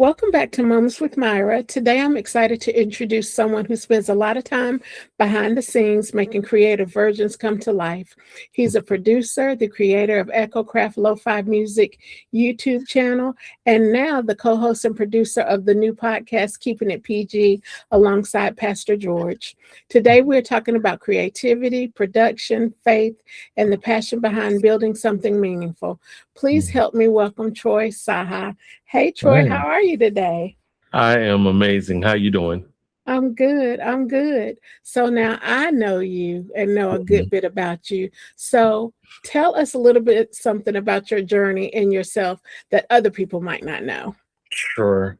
Welcome back to Moments with Myra. Today I'm excited to introduce someone who spends a lot of time behind the scenes making creative versions come to life. He's a producer, the creator of EchoCraft Lo-Fi Music YouTube channel, and now the co-host and producer of the new podcast, Keeping It PG, alongside Pastor George. Today we're talking about creativity, production, faith, and the passion behind building something meaningful. Please help me welcome Troy Saha. Hey, Troy, Hi. how are you today? I am amazing. How you doing? I'm good. I'm good. So now I know you and know a good Mhm. bit about you. So tell us a little bit something about your journey and yourself that other people might not know. Sure.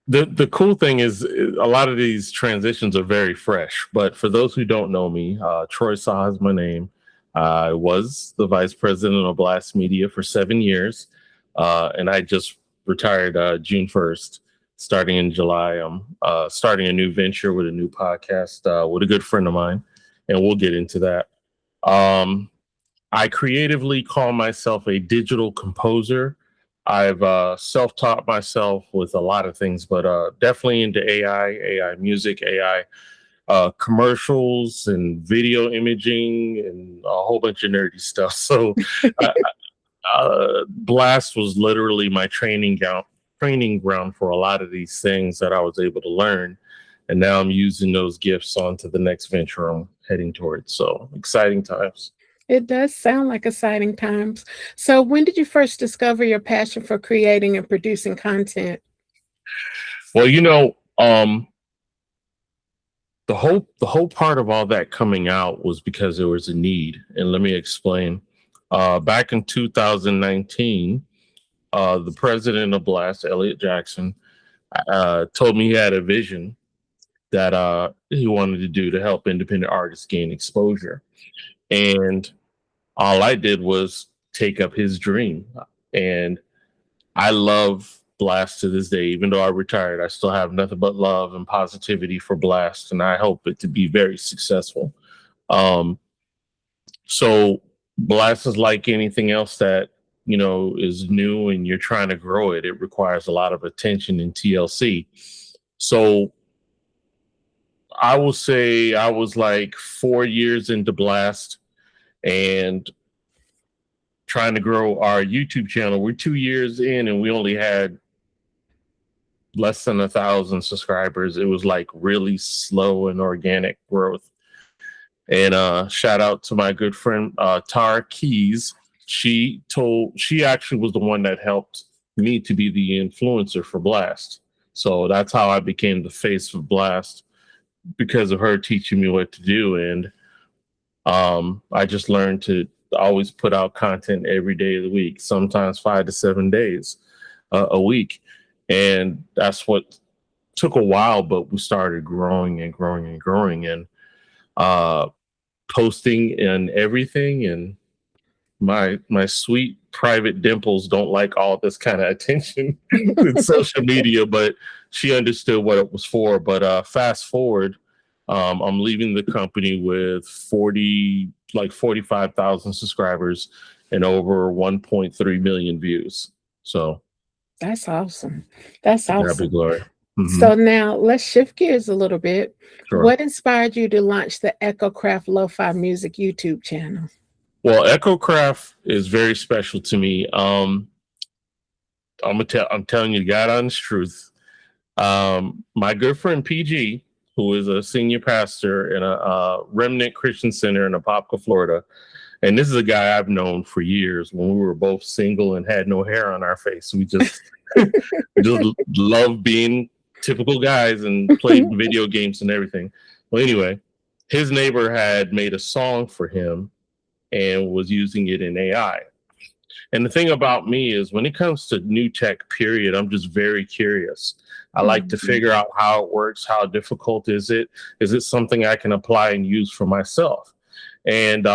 The cool thing is a lot of these transitions are very fresh. But for those who don't know me, Troy Saha is my name. I was the vice president of Blast Media for 7 years, and I just retired June 1st. Starting in July, I'm starting a new venture with a new podcast with a good friend of mine, and we'll get into that. Um, I creatively call myself a digital composer. I've self-taught myself with a lot of things, but definitely into AI music, AI commercials, and video imaging, and a whole bunch of nerdy stuff. So, uh, Blast was literally my training ground for a lot of these things that I was able to learn, and now I'm using those gifts onto the next venture I'm heading towards. So exciting times. It does sound like exciting times. So when did you first discover your passion for creating and producing content? Well, the whole part of all that coming out was because there was a need, and let me explain. Back in 2019, the president of Blast, Elliot Jackson, told me he had a vision that he wanted to do to help independent artists gain exposure, and all I did was take up his dream. And I love Blast to this day. Even though I retired, I still have nothing but love and positivity for Blast, and I hope it to be very successful. Um, so Blast is like anything else that is new and you're trying to grow it. It requires a lot of attention and TLC. So I will say I was like 4 years into Blast and trying to grow our YouTube channel. We're 2 years in and we only had less than 1,000 subscribers. It was like really slow and organic growth. And shout out to my good friend Tara Keys. She actually was the one that helped me to be the influencer for Blast. So that's how I became the face of Blast, because of her teaching me what to do. And I just learned to always put out content every day of the week, sometimes 5 to 7 days a week. And that's what took a while, but we started growing and growing and growing, and uh, posting and everything. And my sweet private dimples don't like all this kind of attention in social media, but she understood what it was for. But fast forward, I'm leaving the company with 45,000 subscribers and over 1.3 million views. So That's awesome. That's to God be awesome. glory. Hmm. So now let's shift gears a little bit. Sure. What inspired you to launch the EchoCraft Lo-Fi Music YouTube channel? Well, EchoCraft is very special to me. I'm telling you, God honest truth. My good friend PG, who is a senior pastor in a Remnant Christian Center in Apopka, Florida, and this is a guy I've known for years. When we were both single and had no hair on our face, we just we just love being typical guys and played video games and everything. Well, anyway, his neighbor had made a song for him and was using it in AI. And the thing about me is when it comes to new tech, period, I'm just very curious. I like to Mhm. figure out how it works. How difficult is it? Is it something I can apply and use for myself? And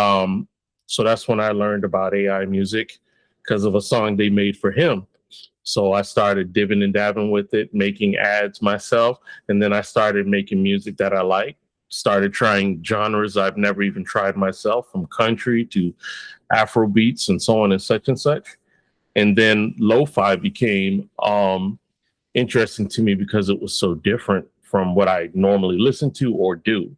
so that's when I learned about AI music, because of a song they made for him. So I started dibbing and dabbing with it, making ads myself. And then I started making music that I like, started trying genres I've never even tried myself, from country to Afro beats and so on and such and such. And then lo-fi became interesting to me because it was so different from what I normally listen to or do.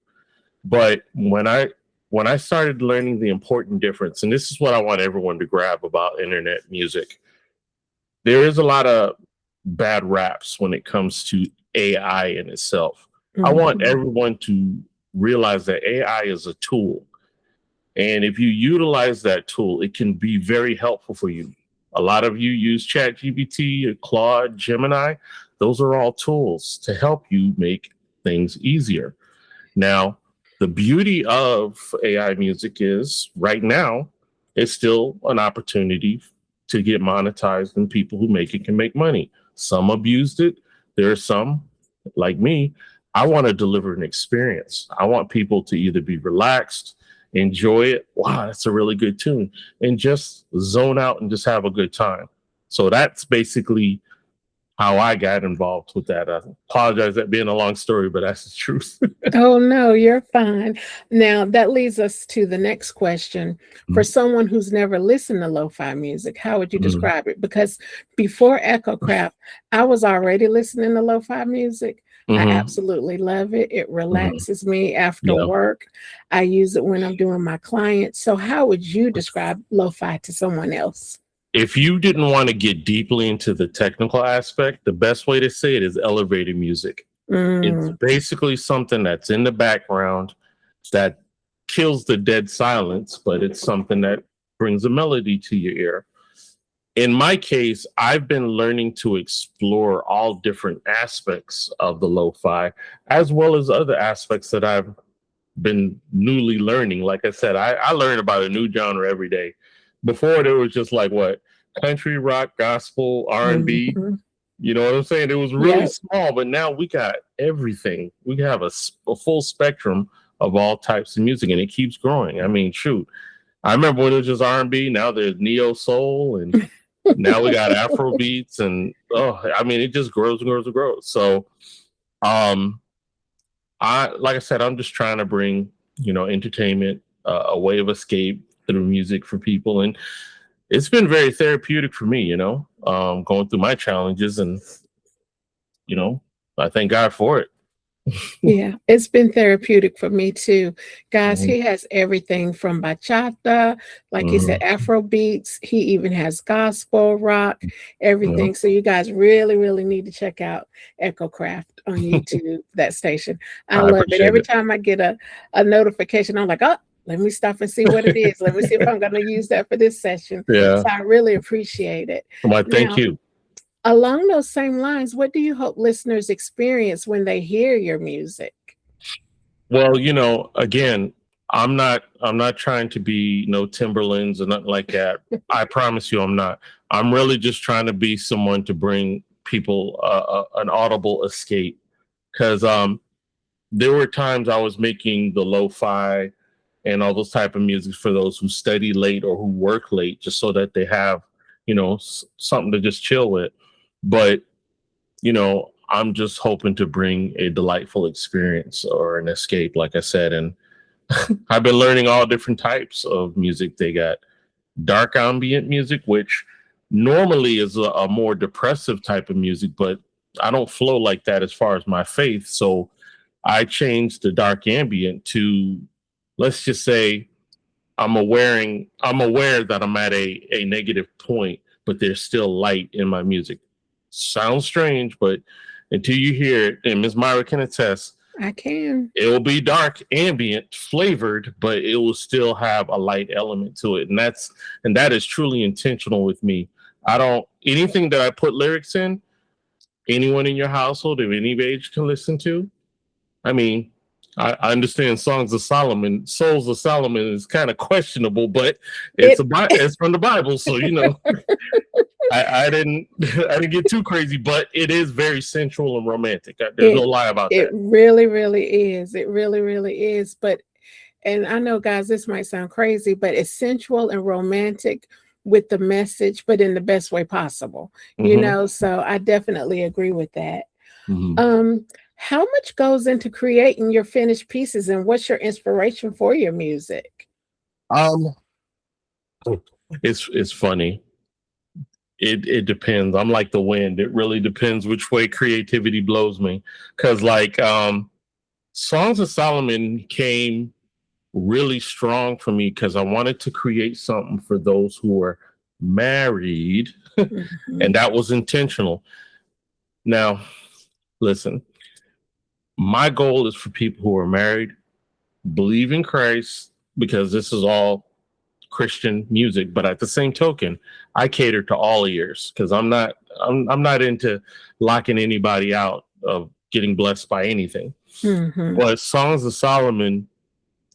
But when I started learning the important difference, and this is what I want everyone to grab about internet music, there is a lot of bad raps when it comes to AI in itself. I want Mhm. everyone to realize that AI is a tool. And if you utilize that tool, it can be very helpful for you. A lot of you use ChatGPT, Claude, Gemini. Those are all tools to help you make things easier. Now, the beauty of AI music is right now, it's still an opportunity to get monetized, and people who make it can make money. Some abused it. There are some, like me, I want to deliver an experience. I want people to either be relaxed, enjoy it. Wow, that's a really good tune, and just zone out and just have a good time. So that's basically how I got involved with that. I apologize that being a long story, but that's the truth. Oh, no, you're fine. Now, that leads us to the next question. For someone who's never listened to lo-fi music, how would you Mhm. describe it? Because before EchoCraft, I was already listening to lo-fi music. I Mhm. absolutely love it. It Mhm. relaxes me after Yeah. work. I use it when I'm doing my clients. So how would you describe lo-fi to someone else? If you didn't want to get deeply into the technical aspect, the best way to say it is elevator music. It's Mm, basically something that's in the background that kills the dead silence, but it's something that brings a melody to your ear. In my case, I've been learning to explore all different aspects of the lo-fi, as well as other aspects that I've been newly learning. Like I said, I learn about a new genre every day. Before there was just like what country, rock, gospel, R&B. mhm. You know what I'm saying? It was really Yep. small, but now we got everything. We have a full spectrum of all types of music, and it keeps growing. I mean, shoot, I remember when it was just R&B. Now there's neo soul, and now we got Afro beats, and I mean, it just grows and grows and grows. So, um, like I said, I'm just trying to bring entertainment, a way of escape through music for people, and it's been very therapeutic for me. Going through my challenges, and you know, I thank God for it. Yeah, it's been therapeutic for me too. Guys, Mhm, he has everything from bachata, like he said, mhm, Afro beats. He even has gospel, rock, yeah. everything. So you guys really, really need to check out Echo Craft on YouTube, that station. I I love it. appreciate Every it. time I get a notification, I'm like, oh, let me stop and see what it is. Let me see if I'm going to use that for this session. Yeah. So I really appreciate it. Well, thank Now, you. along those same lines, what do you hope listeners experience when they hear your music? Well, again, I'm not trying to be no Timberlands or nothing like that. I promise you I'm not. I'm really just trying to be someone to bring people an audible escape, cuz there were times I was making the lo-fi and all those type of music for those who study late or who work late, just so that they have, something to just chill with. But I'm just hoping to bring a delightful experience or an escape, like I said. And I've been learning all different types of music. They got dark ambient music, which normally is a more depressive type of music, but I don't flow like that as far as my faith. So I changed the dark ambient to, let's just say, I'm aware that I'm at a negative point, but there's still light in my music. Sounds strange, but until you hear it, and Miss Myra can attest, I can. it will be dark, ambient, flavored, but it will still have a light element to it. And that is truly intentional with me. I don't anything that I put lyrics in, anyone in your household of any age can listen to. I mean, I understand Songs of Solomon, Souls of Solomon is kind of questionable, but It it's from the Bible, so I didn't I didn't get too crazy, but it is very sensual and romantic. There's no it lie about it that. really, really is. It really, really is. But and I know, guys, this might sound crazy, but it's sensual and romantic with the message, but in the best way possible. Hmm. So I definitely agree with that. Hmm. Um, how much goes into creating your finished pieces and what's your inspiration for your music? Um, it's funny. it depends. I'm like the wind. It really depends which way creativity blows me. Cause like Songs of Solomon came really strong for me because I wanted to create something for those who were married, Mhm. and that was intentional. Now, listen, my goal is for people who are married, believe in Christ, because this is all Christian music. But at the same token, I cater to all ears because I'm not into locking anybody out of getting blessed by anything. Mhm. But Songs of Solomon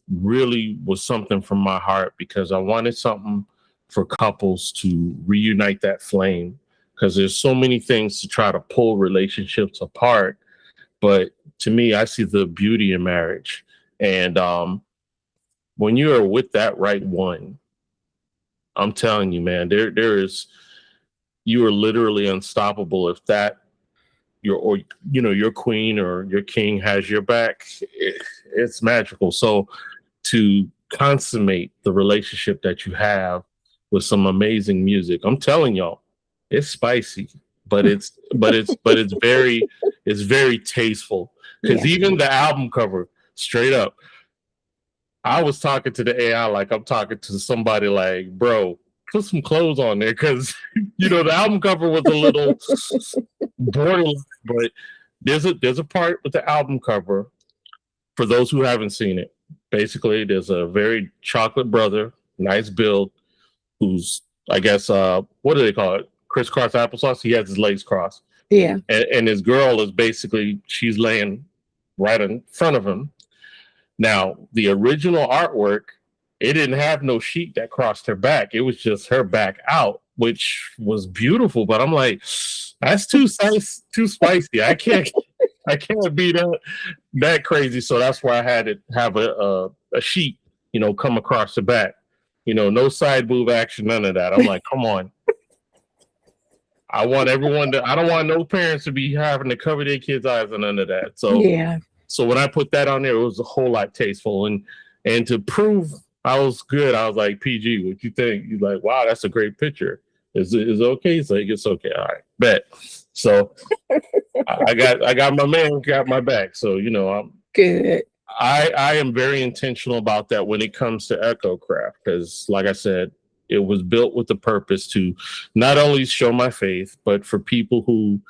really was something from my heart because I wanted something for couples to reunite that flame because there's so many things to try to pull relationships apart. But to me, I see the beauty in marriage. And when you are with that right one, I'm telling you, man, there is you are literally unstoppable if that your or your queen or your king has your back. It's magical. So to consummate the relationship that you have with some amazing music, I'm telling y'all, it's spicy, but it's very tasteful. Because Yeah. even the album cover, straight up, I was talking to the AI like I'm talking to somebody like, bro, put some clothes on there because the album cover was a little borderline, but there's a part with the album cover for those who haven't seen it. Basically, there's a very chocolate brother, nice build, who's I guess what do they call it? Crisscross applesauce. He has his legs crossed, Yeah. and his girl is basically she's laying right in front of him. Now, the original artwork, it didn't have no sheet that crossed her back. It was just her back out, which was beautiful. But I'm like, that's too spicy. I can't be that crazy. So that's why I had to have a sheet, come across the back. No side boob action, none of that. I'm like, come on. I don't want no parents to be having to cover their kids' eyes and none of that. Yeah. So when I put that on there, it was a whole lot tasteful. And to prove I was good, I was like, PG, what you think? He's like, wow, that's a great picture. Is it okay? He's like, it's okay. All right, bet. So I got my man got my back. So Good. I am very intentional about that when it comes to Echo Craft because, like I said, it was built with the purpose to not only show my faith, but for people who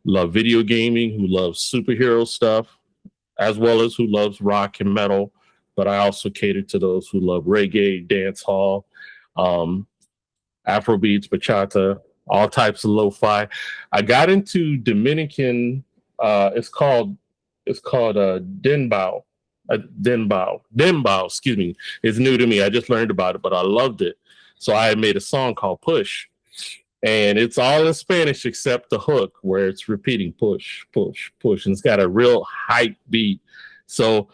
love video gaming, who love superhero stuff, as well as who loves rock and metal. But I also cater to those who love reggae, dance hall, um, Afro beats, bachata, all types of lo-fi. I got into Dominican. It's called Denbao. Denbao. Excuse me. It's new to me. I just learned about it, but I loved it. So I made a song called Push, and it's all in Spanish except the hook where it's repeating push, push, push, and it's got a real hype beat. So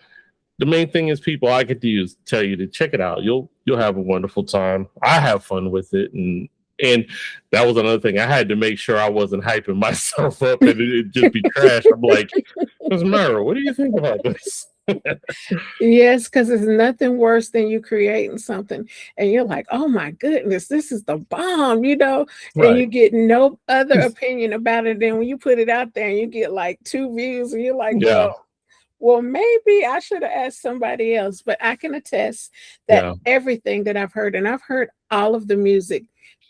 the main thing is people I get to use tell you to check it out. You'll have a wonderful time. I have fun with it, and that was another thing. I had to make sure I wasn't hyping myself up and it'd just be trash. I'm like, Ms. Myra, what do you think about this? Yes, because it's nothing worse than you creating something and you're like, oh my goodness, this is the bomb, and Right. you get no other opinion about it. Then when you put it out there and you get like 2 views and you're like, Yeah. well, maybe I should have asked somebody else, but I can attest that Yeah. everything that I've heard, and I've heard all of the music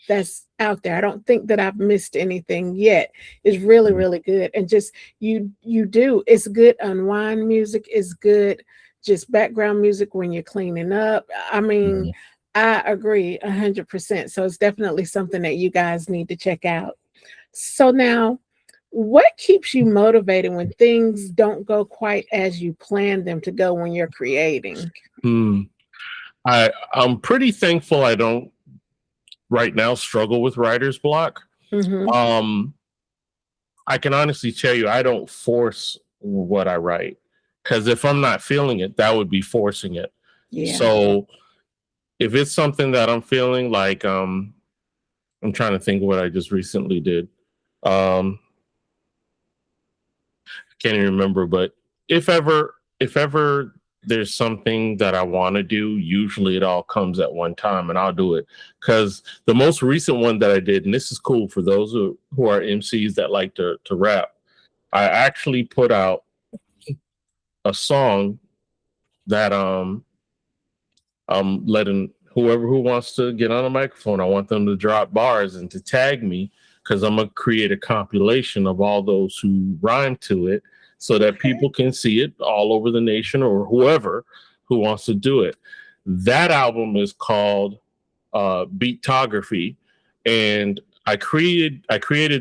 that's out there. I don't think that I've missed anything yet. Is really, Mhm. really good. And just it's good unwind music, it's good just background music when you're cleaning up. I mean, Mhm. I agree 100%. So it's definitely something that you guys need to check out. So now, what keeps you motivated when things don't go quite as you planned them to go when you're creating? Hmm. I'm pretty thankful I don't right now struggle with writer's block. Mhm. Um, I can honestly tell you I don't force what I write because if I'm not feeling it, that would be forcing it. Yeah. So if it's something that I'm feeling like I'm trying to think of what I just recently did. Um can't even remember, but if ever there's something that I want to do, usually it all comes at one time and I'll do it. Because the most recent one that I did, and this is cool for those who are MCs that like to rap, I actually put out a song that I'm letting whoever who wants to get on a microphone, I want them to drop bars and to tag me, because I'm gonna create a compilation of all those who rhyme to it so that Okay. people can see it all over the nation, or whoever who wants to do it. That album is called Beatography, and I created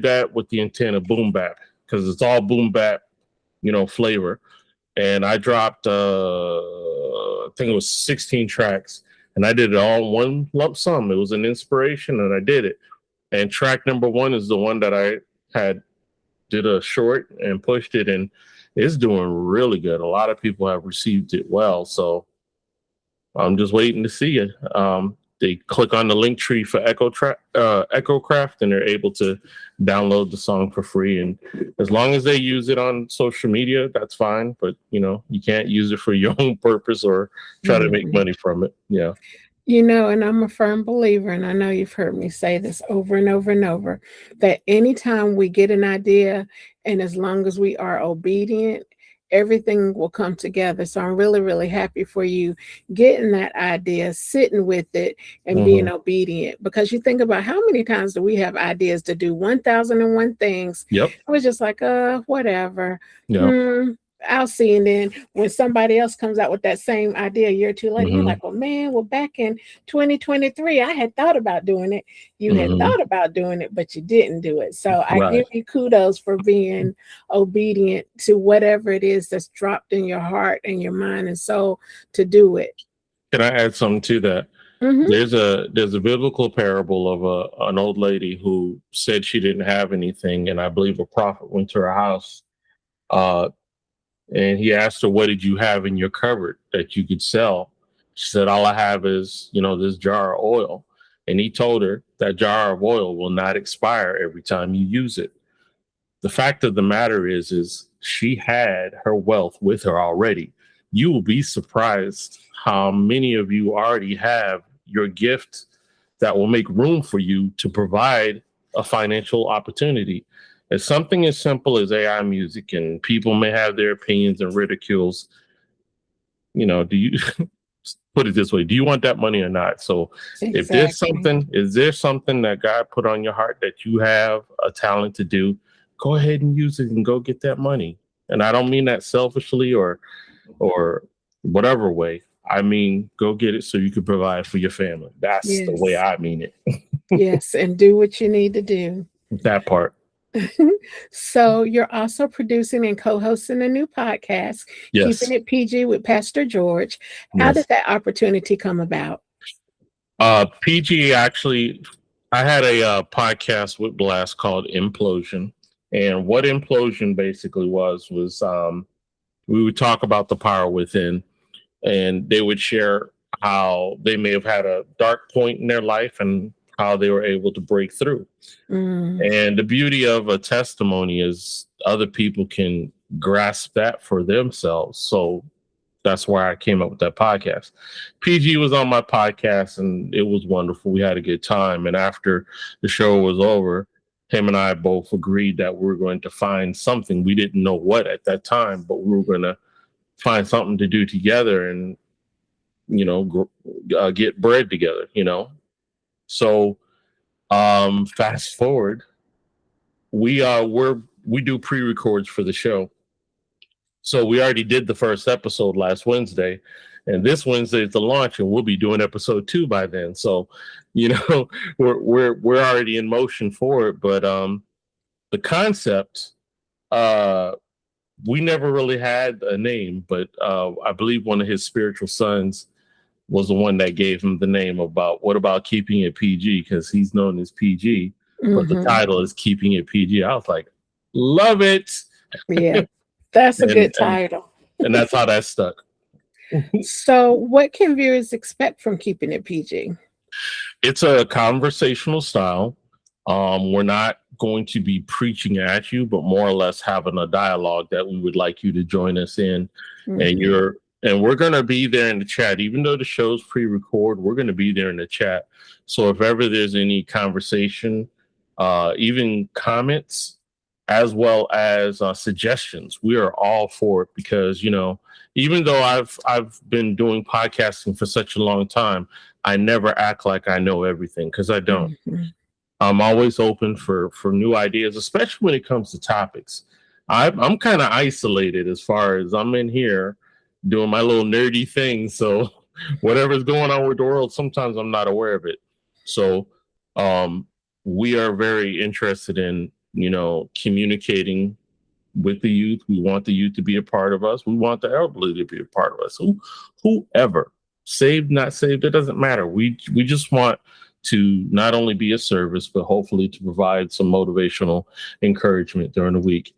that with the intent of boom bap, because it's all boom bap, flavor. And I dropped I think it was 16 tracks, and I did it all in one lump sum. It was an inspiration, and I did it. And track number one is the one that I had did a short and pushed it, and it's doing really good. A lot of people have received it well, so I'm just waiting to see it. They click on the link tree for Echo Craft, and they're able to download the song for free. And as long as they use it on social media, that's fine. But you can't use it for your own purpose or try to make Mhm. money from it. Yeah. And I'm a firm believer, and I know you've heard me say this over and over and over, that anytime we get an idea, and as long as we are obedient, everything will come together. So I'm really, really happy for you getting that idea, sitting with it, and Hmm. being obedient. Because you think about how many times do we have ideas to do 1,001 things? Yep. We're just like, whatever. Yeah. Hmm. I'll see. And then when somebody else comes out with that same idea a year or two later, you're Hmm. like, well, man, well, back in 2023, I had thought about doing it. You had Hmm. thought about doing it, but you didn't do it. So I Right. give you kudos for being obedient to whatever it is that's dropped in your heart and your mind and soul to do it. Can I add something to that? Hmm. There's a biblical parable of an old lady who said she didn't have anything, and I believe a prophet went to her house, uh, and he asked her, "What did you have in your cupboard that you could sell?" She said, "All I have is this jar of oil." And he told her that jar of oil will not expire every time you use it. The fact of the matter is she had her wealth with her already. You will be surprised how many of you already have your gift that will make room for you to provide a financial opportunity. It's something as simple as AI music, and people may have their opinions and ridicules. Do you put it this way? Do you want that money or not? So if there's Exactly. something, is there something that God put on your heart that you have a talent to do? Go ahead and use it and go get that money. And I don't mean that selfishly or whatever way. I mean, go get it so you can provide for your family. That's the way Yes. I mean it. Yes. And do what you need to do. That part. So you're also producing and co-hosting a new podcast, Keeping Yes. It PG with Pastor George. How did Yes. that opportunity come about? PG actually, I had a podcast with Blast called Implosion. And what Implosion basically was we would talk about the power within, and they would share how they may have had a dark point in their life and how they were able to break through. Mm, And the beauty of a testimony is other people can grasp that for themselves. So that's why I came up with that podcast. PG was on my podcast, and it was wonderful. We had a good time. And after the show was over, him and I both agreed that we were going to find something. We didn't know what at that time, but we were going to find something to do together and, get bread together. So fast forward, we do pre-records for the show. So we already did the first episode last Wednesday, and this Wednesday is the launch, and we'll be doing episode 2 by then. So, you know, we're already in motion for it. But the concept, uh, we never really had a name, but I believe one of his spiritual sons was the one that gave him the name. About what about keeping it PG, because he's known as PG, but the mhm. title is Keeping It PG. I was like, love it, Yeah, that's a and good title. that's how that stuck. So, what can viewers expect from Keeping It PG? It's a conversational style. We're not going to be preaching at you, but more or less having a dialogue that we would like you to join us in. And Mhm. And we're going to be there in the chat. Even though the show's pre-record, we're going to be there in the chat. So if ever there's any conversation, even comments, as well as suggestions, we are all for it, because, even though I've been doing podcasting for such a long time, I never act like I know everything, because I don't. Mm-hmm. I'm always open for new ideas, especially when it comes to topics. I'm kind of isolated as far as I'm in here doing my little nerdy thing. So whatever's going on with the world, sometimes I'm not aware of it. So we are very interested in, communicating with the youth. We want the youth to be a part of us. We want the elderly to be a part of us. Whoever, saved, not saved, it doesn't matter. We just want to not only be a service, but hopefully to provide some motivational encouragement during the week.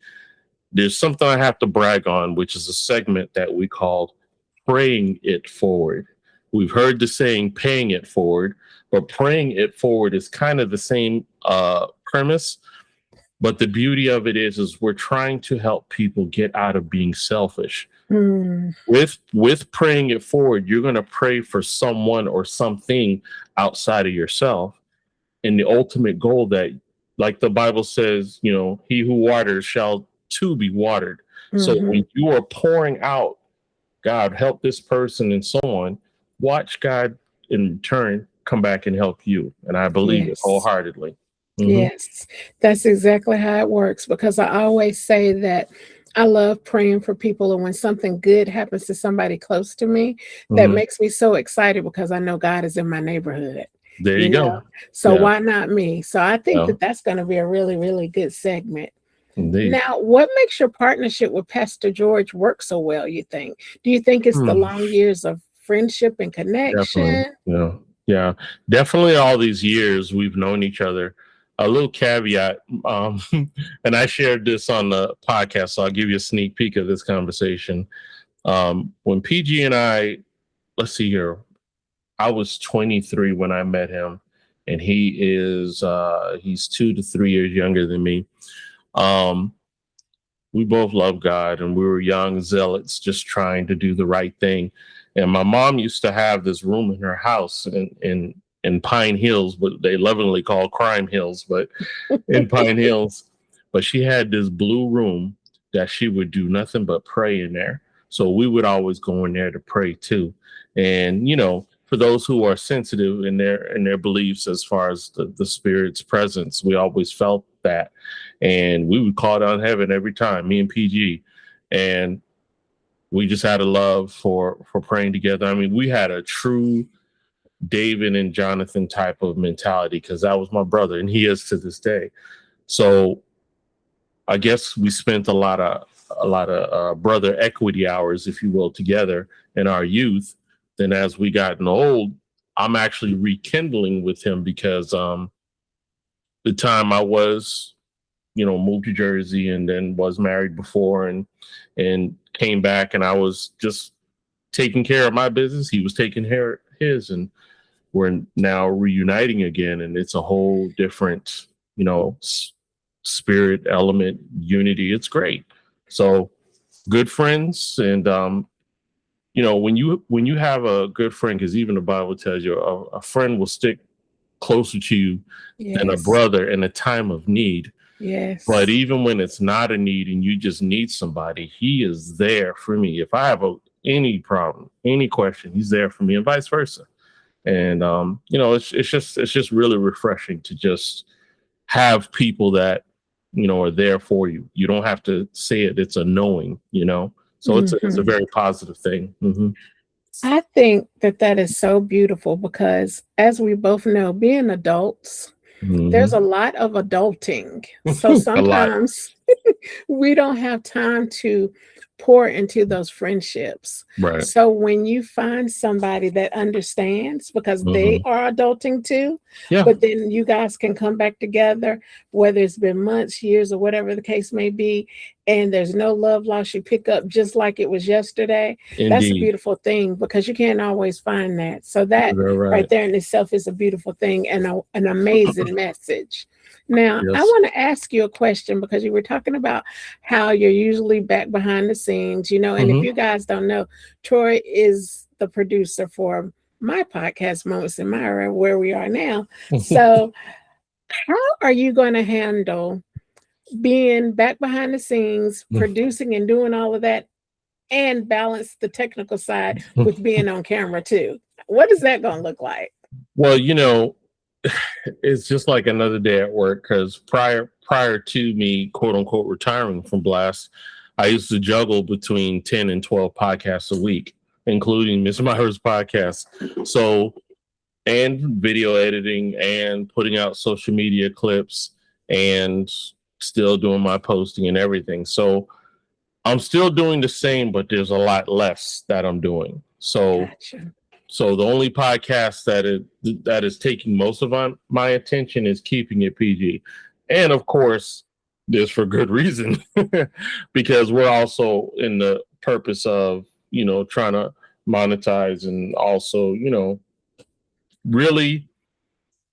There's something I have to brag on, which is a segment that we called Praying It Forward. We've heard the saying paying it forward, but praying it forward is kind of the same premise. But the beauty of it is we're trying to help people get out of being selfish. Mm. With praying it forward, you're going to pray for someone or something outside of yourself. And the ultimate goal that, like the Bible says, he who waters shall too be watered. Mm-hmm. So when you are pouring out, God, help this person and so on, watch God in return come back and help you. And I believe it wholeheartedly. Mm-hmm. Yes, that's exactly how it works, because I always say that I love praying for people, and when something good happens to somebody close to me, that makes me so excited, because I know God is in my neighborhood. There you go. So why not me? So I think that's going to be a really, really good segment. Indeed. Now, what makes your partnership with Pastor George work so well, you think? Do you think it's the long years of friendship and connection? Definitely. Yeah. Definitely all these years we've known each other. A little caveat, and I shared this on the podcast, so I'll give you a sneak peek of this conversation. When PG and I, let's see here, I was 23 when I met him, and he's 2 to 3 years younger than me. We both love God, and we were young zealots just trying to do the right thing. And my mom used to have this room in her house in Pine Hills, but they lovingly call Crime Hills, but in Pine Hills. But she had this blue room that she would do nothing but pray in there. So we would always go in there to pray too. And, for those who are sensitive in their beliefs as far as the Spirit's presence, we always felt that. And we would call down heaven every time, me and PG. And we just had a love for praying together. I mean, we had a true David and Jonathan type of mentality, because that was my brother, and he is to this day. So I guess we spent a lot of brother equity hours, if you will, together in our youth. Then as we gotten old, I'm actually rekindling with him, because the time I was, moved to Jersey and then was married before and came back, and I was just taking care of my business. He was taking care of his, and we're now reuniting again, and it's a whole different, spirit element, unity. It's great. So good friends. And, when you have a good friend, because even the Bible tells you a friend will stick closer to you than a brother in a time of need. Yes. But even when it's not a need and you just need somebody, he is there for me. If I have any problem, any question, he's there for me, and vice versa. And it's just really refreshing to just have people that are there for you. You don't have to say it; it's a knowing. So it's a very positive thing. Mm-hmm. I think that is so beautiful, because, as we both know, being adults, there's a lot of adulting. So sometimes we don't have time to pour into those friendships. Right. So when you find somebody that understands, because they are adulting too, but then you guys can come back together, whether it's been months, years, or whatever the case may be, and there's no love lost, you pick up just like it was yesterday. Indeed. That's a beautiful thing, because you can't always find that. So that right there in itself is a beautiful thing, and an amazing message. Now, I Yes. want to ask you a question because you were talking about how you're usually back behind the scenes, and if Hmm. you guys don't know, Troy is the producer for my podcast, Moments in Myra, where we are now. So, how are you going to handle being back behind the scenes, producing and doing all of that, and balance the technical side with being on camera too? What is that going to look like? Well, it's just like another day at work because prior to me, quote unquote, retiring from Blast, I used to juggle between 10 and 12 podcasts a week, including Miss Myra's podcast. So, and video editing and putting out social media clips and still doing my posting and everything. So I'm still doing the same, but there's a lot less that I'm doing. Gotcha. So the only podcast that is taking most of my attention is keeping it PG, and of course, this for good reason, because we're also in the purpose of trying to monetize and also really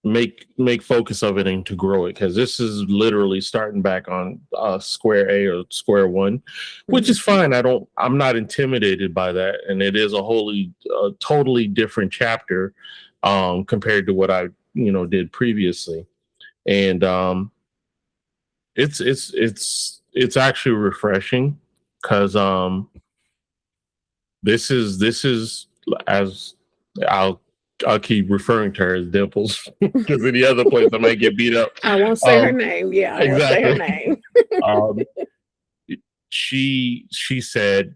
make focus of it and to grow it, because this is literally starting back on square A or square one, which is Mhm. fine. I'm not intimidated by that, and it is a totally different chapter compared to what I did previously. And it's actually refreshing because this is as I'll I'll keep referring to her as Dimples because any other place I might get beat up. I won't say her Um, name. Yeah, I won't say her exactly. name. Um, she said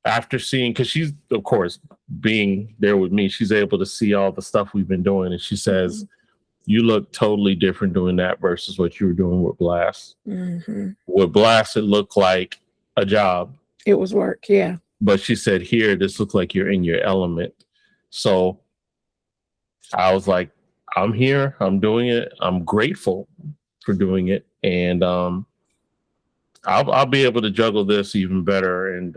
after seeing, because she's of course being there with me, she's able to see all the stuff we've been doing, and she says, Mhm. "You look totally different doing that versus what you were doing with Blast. Mhm. With Blast, it looked like a job, It was work. Yeah. but she said here, this looks like you're in your element." So I was like, I'm here, I'm doing it, I'm grateful for doing it, and I'll be able to juggle this even better, and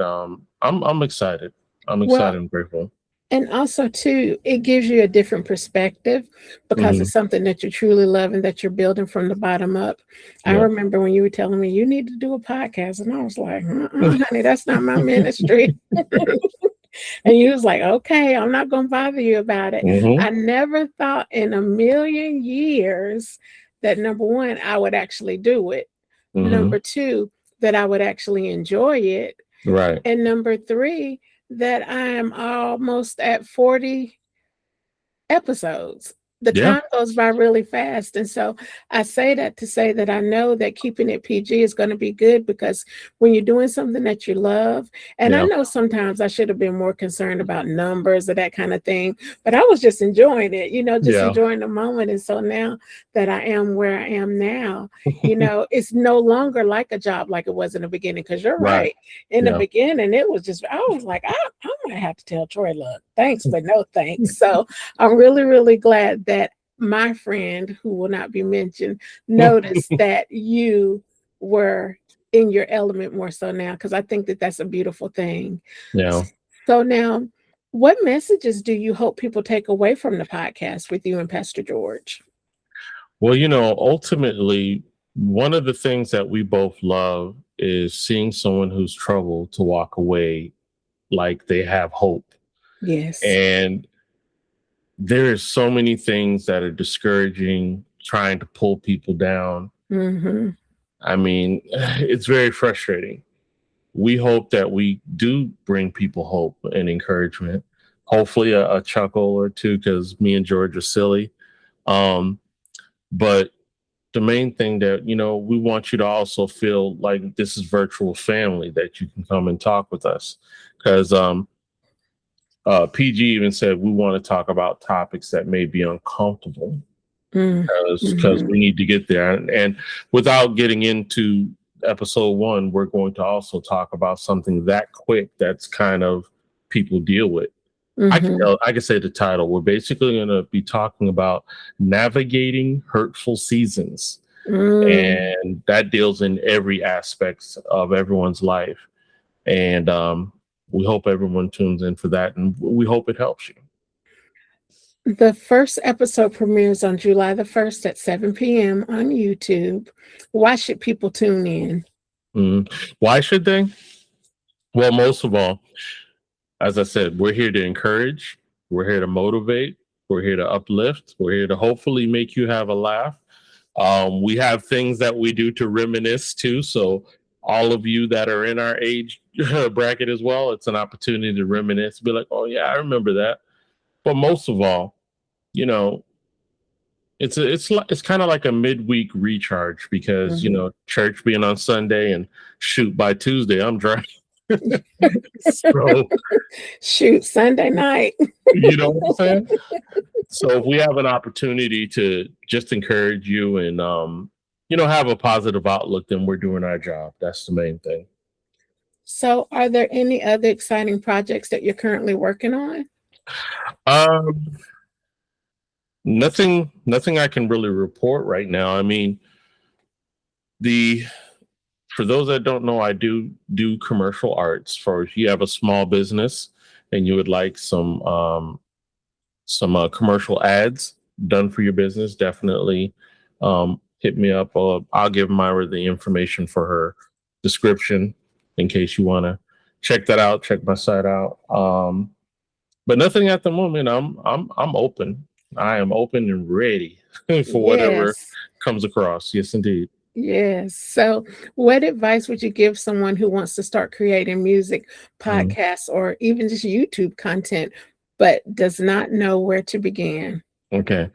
I'm excited. I'm Well, excited and grateful. and also too, it gives you a different perspective because Hmm. it's something that you truly love and that you're building from the bottom up. I Yeah. remember when you were telling me you need to do a podcast, and I was like, honey, that's not my ministry. And you was like, okay, I'm not going to bother you about it. Hmm. I never thought in a million years that number one, I would actually do it. Hmm. Number two, that I would actually enjoy it. Right. And number three, that I am almost at 40 episodes. The Yeah. time goes by really fast. And so I say that to say that I know that keeping it PG is going to be good because when you're doing something that you love, and I Yeah. know sometimes I should have been more concerned about numbers or that kind of thing, but I was just enjoying it, just Yeah. enjoying the moment. And so now that I am where I am now, it's no longer like a job like it was in the beginning. Because you're Right. right. In the Yeah. beginning, it was just, I was like, I might have to tell Troy, look, thanks, but no thanks. So I'm really, really glad that my friend, who will not be mentioned, noticed that you were in your element more so now, because I think that that's a beautiful thing. Yeah. So now, what messages do you hope people take away from the podcast with you and Pastor George? Well, ultimately, one of the things that we both love is seeing someone who's troubled to walk away like they have hope. Yes. And there are so many things that are discouraging, trying to pull people down. Mm-hmm. I mean, it's very frustrating. We hope that we do bring people hope and encouragement. Hopefully, a chuckle or two, because me and George are silly. Um, but the main thing that we want you to also feel like this is virtual family, that you can come and talk with us, because PG even said we want to talk about topics that may be uncomfortable because Mm-hmm. we need to get there. And without getting into episode one, we're going to also talk about something that quick that's kind of people deal with. Mm-hmm. I can say the title. We're basically going to be talking about navigating hurtful seasons, Mm. and that deals in every aspect of everyone's life. And we hope everyone tunes in for that, and we hope it helps you. The first episode premieres on July the 1st at 7 p.m. on YouTube. Why should people tune in? Why should they? Well, most of all, as I said, we're here to encourage, we're here to motivate, we're here to uplift, we're here to hopefully make you have a laugh. We have things that we do to reminisce too. So, all of you that are in our age bracket as well, it's an opportunity to reminisce, be like, oh, yeah, I remember that. But most of all, you know, it's kind of like a midweek recharge because Mhm. church being on Sunday and shoot by Tuesday I'm dry. So Shoot, Sunday night. you know what I'm saying. So if we have an opportunity to just encourage you and have a positive outlook, then we're doing our job. That's the main thing. So, are there any other exciting projects that you're currently working on? Um, nothing I can really report right now. I mean, the for those that don't know, I do commercial arts. For if you have a small business and you would like some commercial ads done for your business, definitely hit me up. I'll give Myra the information for her description in case you want to check that out. Check my site out. But nothing at the moment. I'm open. I am open and ready for whatever Yes. comes across. Yes, indeed. Yes. So, what advice would you give someone who wants to start creating music, Mm, podcasts, or even just YouTube content, but does not know where to begin? okay.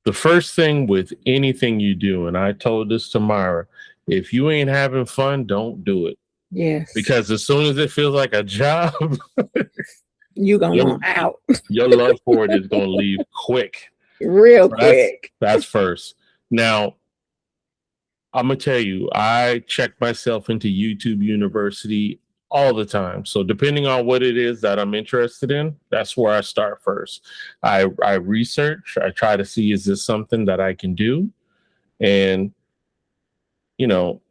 The first thing with anything you do, and I told this to Myra, if you ain't having fun, don't do it. Yes. Because as soon as it feels like a job, You gonna your want out your love for it is gonna leave quick. real So that's quick. that's first. Now, I'm gonna tell you, I check myself into YouTube University all the time. So depending on what it is that I'm interested in, that's where I start first. I research, I try to see is this something that I can do, and you know,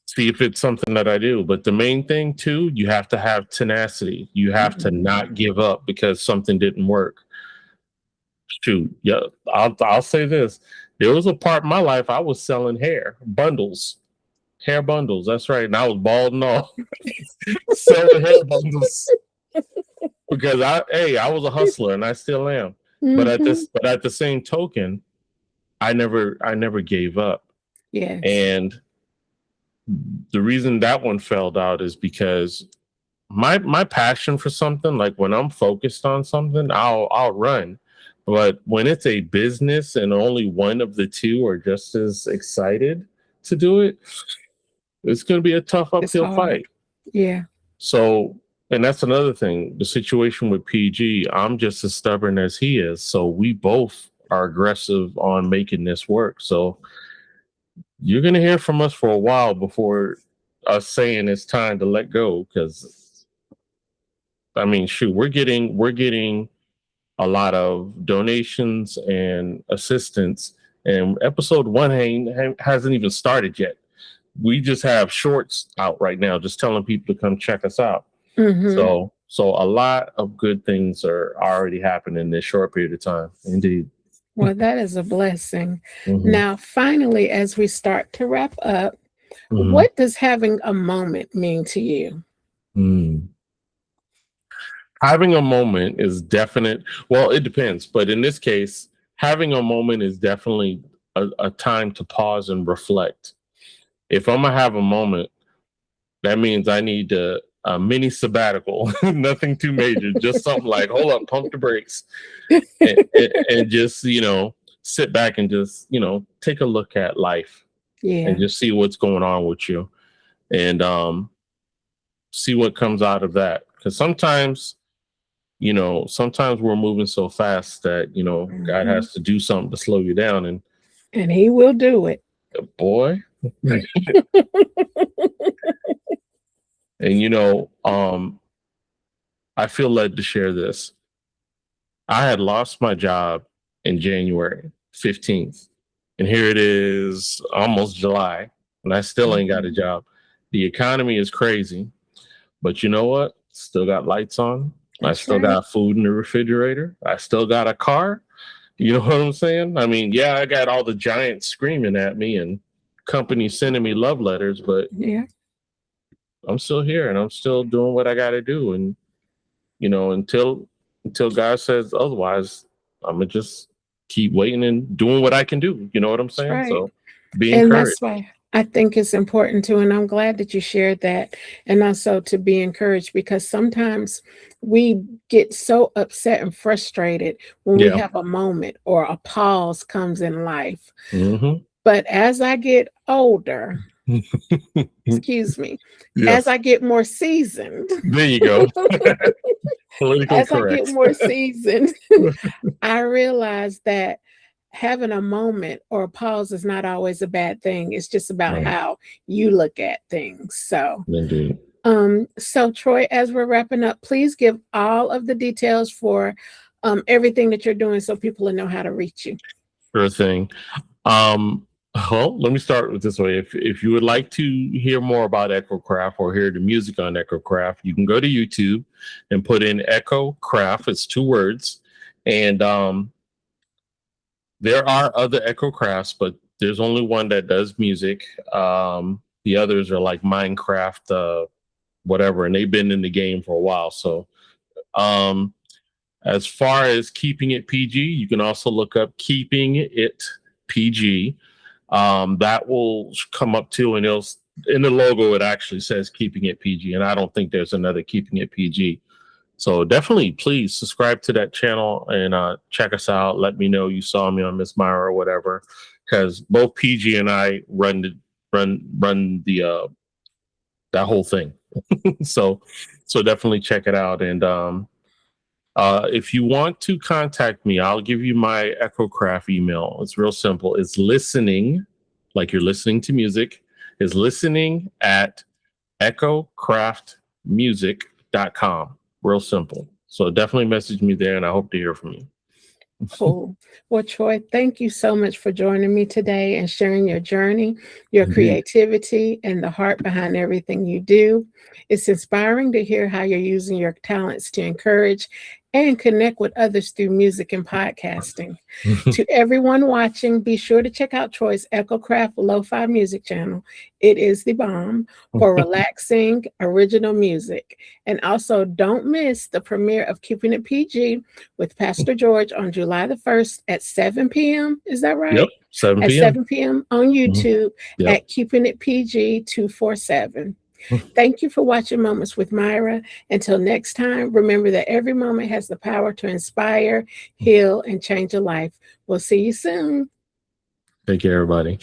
see if it's something that I do. But the main thing too, you have to have tenacity. You have to not give up because something didn't work. Shoot, yeah, I'll say this. There was a part in my life I was selling hair bundles. That's right, and I was bald and all, selling hair bundles because I was a hustler and I still am. But Mm-hmm. but at the same token, I never gave up. Yes. And the reason that one fell out is because my passion for something, like when I'm focused on something, I'll run. But when it's a business and only one of the two are just as excited to do it, it's going to be a tough It's uphill hard. fight. Yeah. So, and that's another thing. The situation with PG, I'm just as stubborn as he is. So we both are aggressive on making this work. So you're going to hear from us for a while before us saying it's time to let go. Because I mean, shoot, we're getting a lot of donations and assistance. And episode one hasn't even started yet. We just have shorts out right now, just telling people to come check us out. Mm-hmm. So a lot of good things are already happening in this short period of time. Indeed. Well, that is a blessing. Hmm. Now, finally, as we start to wrap up, Hmm. what does having a moment mean to you? Mm. Having a moment is definite. Well, it depends, but in this case, having a moment is definitely a time to pause and reflect. If I'm gonna have a moment, that means I need a mini sabbatical, nothing too major, just something like, hold up, pump the brakes, and just sit back and just take a look at life and Yeah. just see what's going on with you, and see what comes out of that. Because sometimes we're moving so fast that God Mhm. has to do something to slow you down. And And he will do it. boy, and I feel led to share this. I had lost my job in January 15th. And here it is almost July, and I still ain't got a Mhm. job. The economy is crazy, but you know what? Still got lights on. I That's still right. got food in the refrigerator. I still got a car. You know what I'm saying? I mean, yeah, I got all the giants screaming at me and companies sending me love letters, but Yeah. I'm still here and I'm still doing what I got to do. And until God says otherwise, I'm gonna just keep waiting and doing what I can do. You know what I'm That's saying? right. So be And encouraged. that's why I think it's important too. And I'm glad that you shared that. And also to be encouraged, because sometimes we get so upset and frustrated when we Yeah. have a moment or a pause comes in life. Hmm. But as I get older, excuse me, as Yes. I get more seasoned, There you go. Politically as I get correct. more seasoned, I realize that having a moment or a pause is not always a bad thing. It's just about Right. how you look at things. So, Indeed. so Troy, as we're wrapping up, please give all of the details for everything that you're doing so people will know how to reach you. Sure thing. Um, well, let me start with this way. If you would like to hear more about Echo Craft or hear the music on Echo Craft, you can go to YouTube and put in Echo Craft. It's 2 words. And there are other Echo Crafts, but there's only one that does music. The others are like Minecraft, whatever, and they've been in the game for a while. So um, as far as keeping it PG, you can also look up Keeping It PG. That will come up too, and it'll in the logo it actually says Keeping It PG, and I don't think there's another Keeping It PG. So definitely, please subscribe to that channel and check us out. Let me know you saw me on Miss Myra or whatever, because both PG and I run the that whole thing. so definitely check it out. And if you want to contact me, I'll give you my EchoCraft email. It's real simple. It's listening, like you're listening to music, is listening at echocraftmusic.com. Real simple. So definitely message me there, and I hope to hear from you. Cool. Well, Troy, thank you so much for joining me today and sharing your journey, your Indeed. creativity, and the heart behind everything you do. It's inspiring to hear how you're using your talents to encourage and connect with others through music and podcasting. To everyone watching, be sure to check out Troy's EchoCraft Lo-Fi music channel. It is the bomb for relaxing original music. And also, don't miss the premiere of Keeping It PG with Pastor George on July the 1st at 7 p.m. Is that right? Yep, 7 At p.m. 7 p.m. on YouTube Yep. at Keeping It PG 247. Thank you for watching Moments with Myra. Until next time, remember that every moment has the power to inspire, heal, and change a life. We'll see you soon. Take care, everybody.